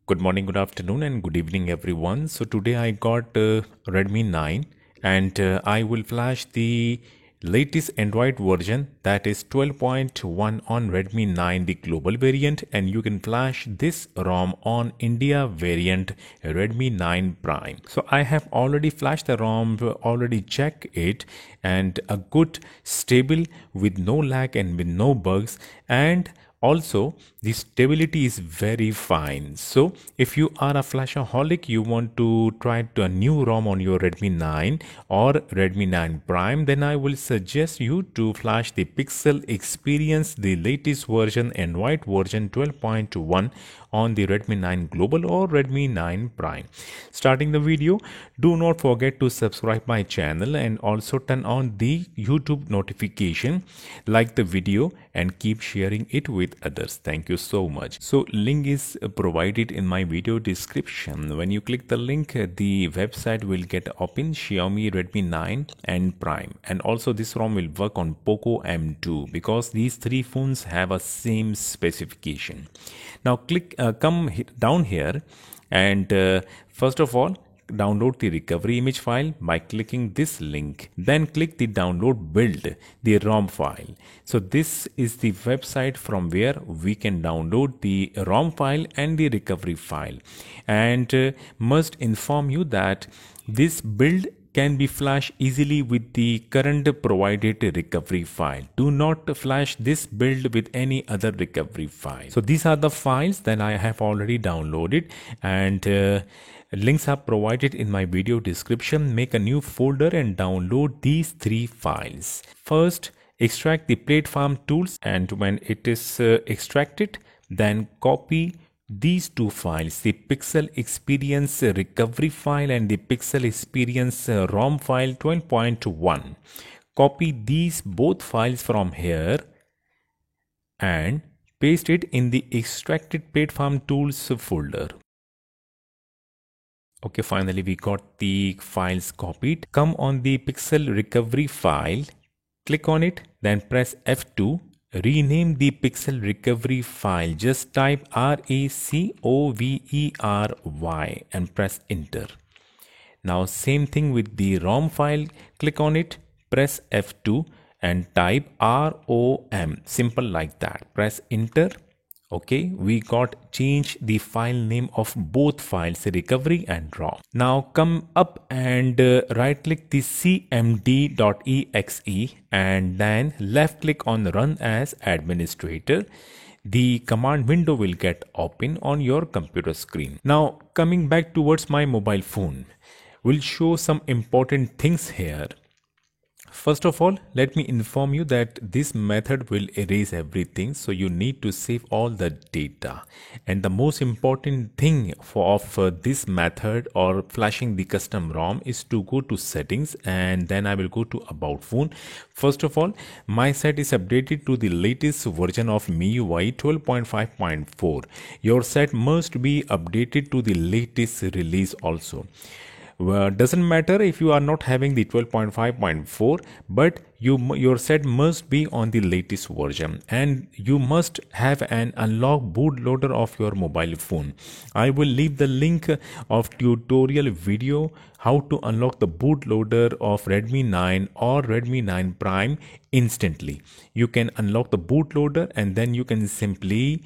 Good morning, good afternoon, and good evening, everyone. So today I got Redmi 9, and I will flash the latest Android version, that is 12.1 on Redmi 9, the global variant, and you can flash this ROM on India variant Redmi 9 Prime. So I have already flashed the ROM, already checked it, and a good stable with no lag and with no bugs, and also the stability is very fine. So if you are a flashaholic, you want to try a new ROM on your Redmi 9 or Redmi 9 Prime, then I will suggest you to flash the Pixel Experience, the latest version, Android version 12.1 on the Redmi 9 Global or Redmi 9 Prime. Starting the video, do not forget to subscribe my channel and also turn on the YouTube notification, like the video and keep sharing it with others. Thank you so much. So link is provided in my video description. When you click the link, the website will get open, Xiaomi Redmi 9 and Prime, and also this ROM will work on Poco M2 because these three phones have a same specification. Now come down here, and first of all download the recovery image file by clicking this link. Then click the download build the ROM file. So this is the website from where we can download the ROM file and the recovery file, and must inform you that this build can be flashed easily with the current provided recovery file. Do not flash this build with any other recovery file. So these are the files that I have already downloaded, and links are provided in my video description. Make a new folder and download these three files. First, extract the platform tools, and when it is extracted, then copy these two files, the Pixel Experience recovery file and the Pixel Experience ROM file 12.1. Copy these both files from here and paste it in the extracted platform tools folder. Okay, finally we got the files copied. Come on the Pixel recovery file, click on it, then press F2. Rename the Pixel recovery file. Just type RACOVERY and press enter. Now same thing with the ROM file. Click on it, press F2 and type ROM. Simple like that. Press enter. Okay, we got change the file name of both files, recovery and ROM. Now come up and right click the cmd.exe and then left click on run as administrator. The command window will get open on your computer screen. Now coming back towards my mobile phone, we'll show some important things here. First of all, let me inform you that this method will erase everything, so you need to save all the data. And the most important thing of this method or flashing the custom ROM is to go to settings, and then I will go to about phone. First of all, my set is updated to the latest version of MIUI 12.5.4. Your set must be updated to the latest release also. Doesn't matter if you are not having the 12.5.4, but your set must be on the latest version, and you must have an unlock bootloader of your mobile phone. I will leave the link of tutorial video how to unlock the bootloader of Redmi 9 or Redmi 9 Prime instantly. You can unlock the bootloader and then you can simply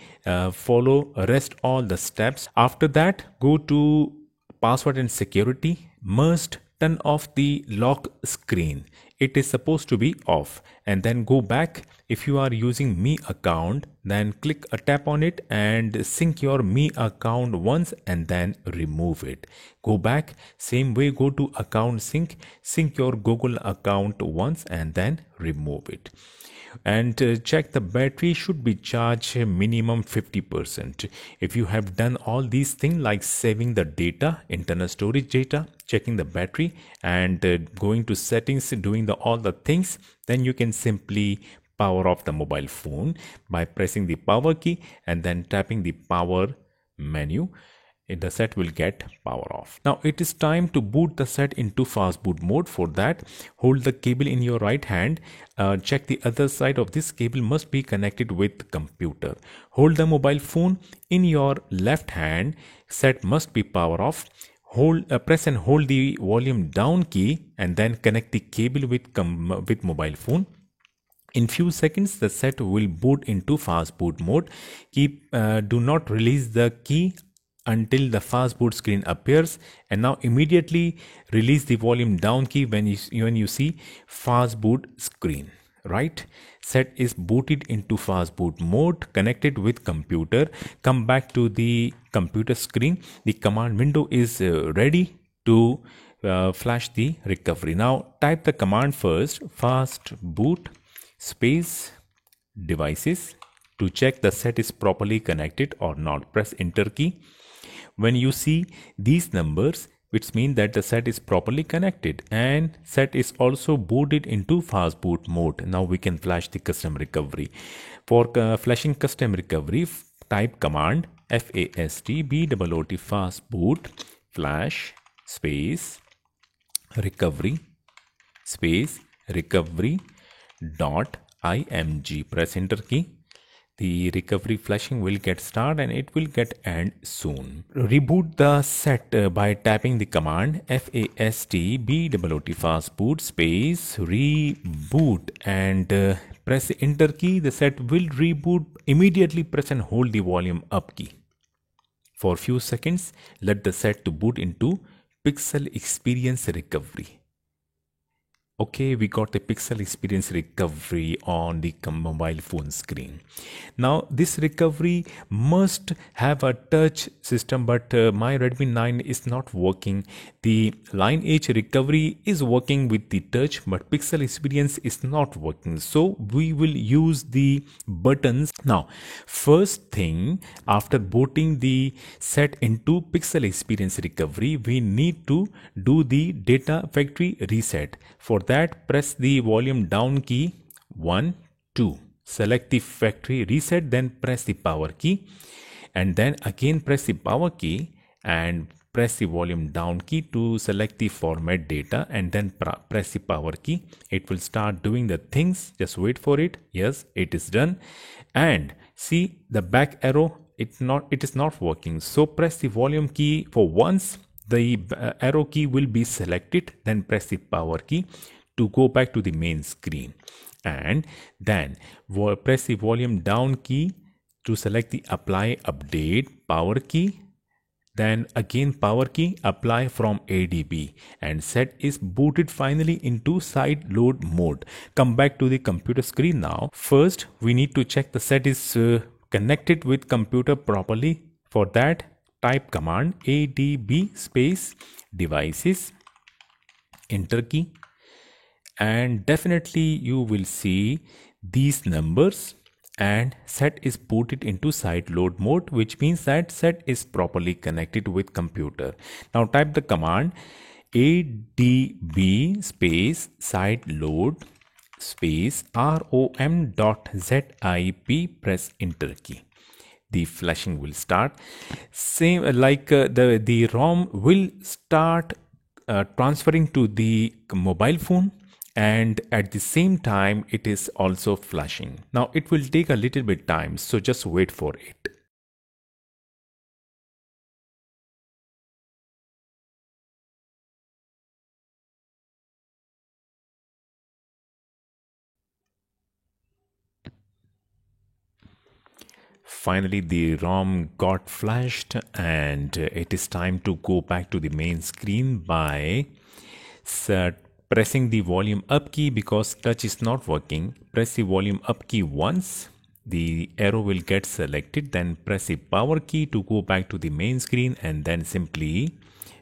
follow rest all the steps. After that, go to password and security. Must turn off the lock screen. It is supposed to be off, and then go back. If you are using Mi account, then click a tap on it and sync your Mi account once and then remove it. Go back, same way, go to account sync your Google account once and then remove it. And check the battery should be charged minimum 50%. If you have done all these things like saving the data, internal storage data, checking the battery, and going to settings, doing all the things, then you can simply power off the mobile phone by pressing the power key and then tapping the power menu. the set will get power off. Now it is time to boot the set into fast boot mode. For that, hold the cable in your right hand. Check the other side of this cable must be connected with computer. Hold the mobile phone in your left hand. Set must be power off. Press and hold the volume down key and then connect the cable with mobile phone. In few seconds, the set will boot into fast boot mode. Do not release the key until the fast boot screen appears, and now immediately release the volume down key when you see fast boot screen. Right? Set is booted into fast boot mode, connected with computer. Come back to the computer screen. The command window is ready to flash the recovery. Now type the command first, fast boot space devices, to check the set is properly connected or not. Press enter key. When you see these numbers, which means that the set is properly connected and set is also booted into fast boot mode. Now we can flash the custom recovery. For flashing custom recovery, type command FAST fast boot flash space recovery space recovery .img. Press enter key. The recovery flashing will get started and it will get end soon. Reboot the set by tapping the command FAST fast boot space reboot and press the enter key. The set will reboot. Immediately press and hold the volume up key. For few seconds, let the set to boot into Pixel Experience Recovery. Okay, we got the Pixel Experience Recovery on the mobile phone screen. Now this recovery must have a touch system, but my Redmi 9 is not working. The Lineage recovery is working with the touch, but Pixel Experience is not working. So we will use the buttons. Now, first thing, after booting the set into Pixel Experience Recovery, we need to do the data factory reset. For that, press the volume down key 1, 2. Select the factory reset, then press the power key and then again press the power key and press the volume down key to select the format data and then press the power key. It will start doing the things. Just wait for it. Yes, it is done. And see the back arrow, it is not working. So press the volume key for once. The arrow key will be selected, then press the power key to go back to the main screen and then press the volume down key to select the apply update power key, then again power key, apply from ADB, and set is booted finally into side load mode. Come back to the computer screen now. First we need to check the set is connected with computer properly. For that, type command ADB space devices, enter key, and definitely you will see these numbers and set is booted into side load mode, which means that set is properly connected with computer. Now type the command ADB space side load space rom.zip, press enter key. The flashing will start. Same like the ROM will start transferring to the mobile phone, and at the same time it is also flashing. Now it will take a little bit time, so just wait for it. Finally, the ROM got flashed and it is time to go back to the main screen by pressing the volume up key. Because touch is not working, press the volume up key once. The arrow will get selected, then press the power key to go back to the main screen and then simply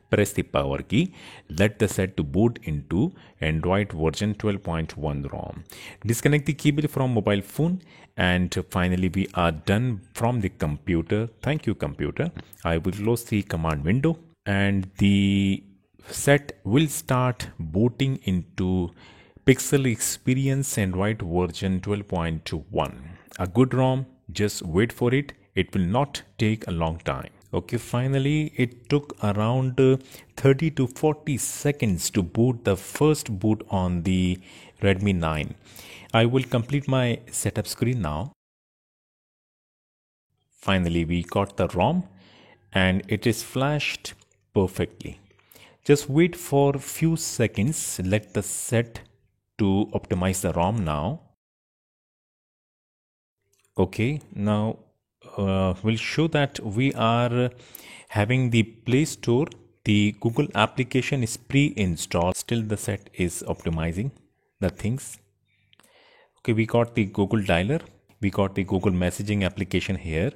press the power key. Let the set to boot into Android version 12.1 ROM. Disconnect the cable from mobile phone and finally we are done from the computer. Thank you computer. I will close the command window and the set will start booting into Pixel Experience Android version 12.1. A good ROM, just wait for it. It will not take a long time. Okay, finally it took around 30 to 40 seconds to boot the first boot on the Redmi 9. I will complete my setup screen now. Finally we got the ROM and it is flashed perfectly. Just wait for a few seconds, let the set to optimize the ROM now. Okay, now we'll show that we are having the Play Store. The Google application is pre-installed. Still the set is optimizing the things. Okay, we got the Google Dialer. We got the Google messaging application here,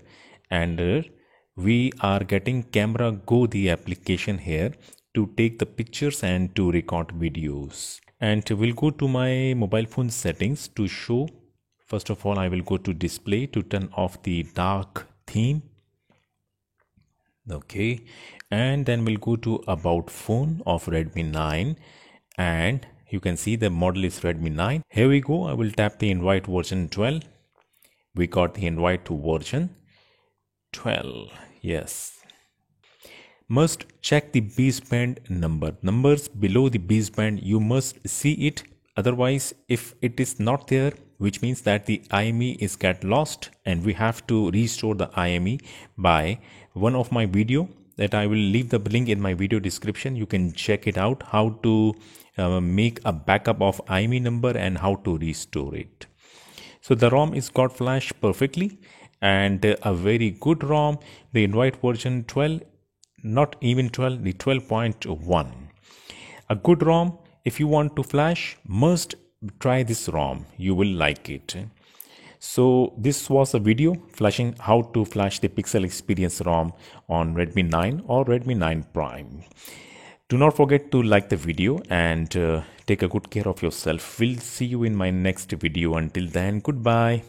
and we are getting Camera Go, the application here, to take the pictures and to record videos. And we'll go to my mobile phone settings to show. First of all, I will go to display to turn off the dark theme. Okay, and then we'll go to about phone of Redmi 9, and you can see the model is Redmi 9. Here we go. I will tap the invite version 12. We got the invite to version 12. Yes. Must check the baseband number. Numbers below the baseband, you must see it. Otherwise, if it is not there, which means that the IME is get lost, and we have to restore the IME by one of my video that I will leave the link in my video description. You can check it out, how to make a backup of IME number and how to restore it. So the ROM is got flashed perfectly, and a very good ROM. The invite version 12, not even 12, the 12.1. A good ROM. If you want to flash, must try this ROM. You will like it. So this was a video flashing how to flash the Pixel Experience ROM on Redmi 9 or Redmi 9 Prime. Do not forget to like the video and take a good care of yourself. We'll see you in my next video. Until then, goodbye.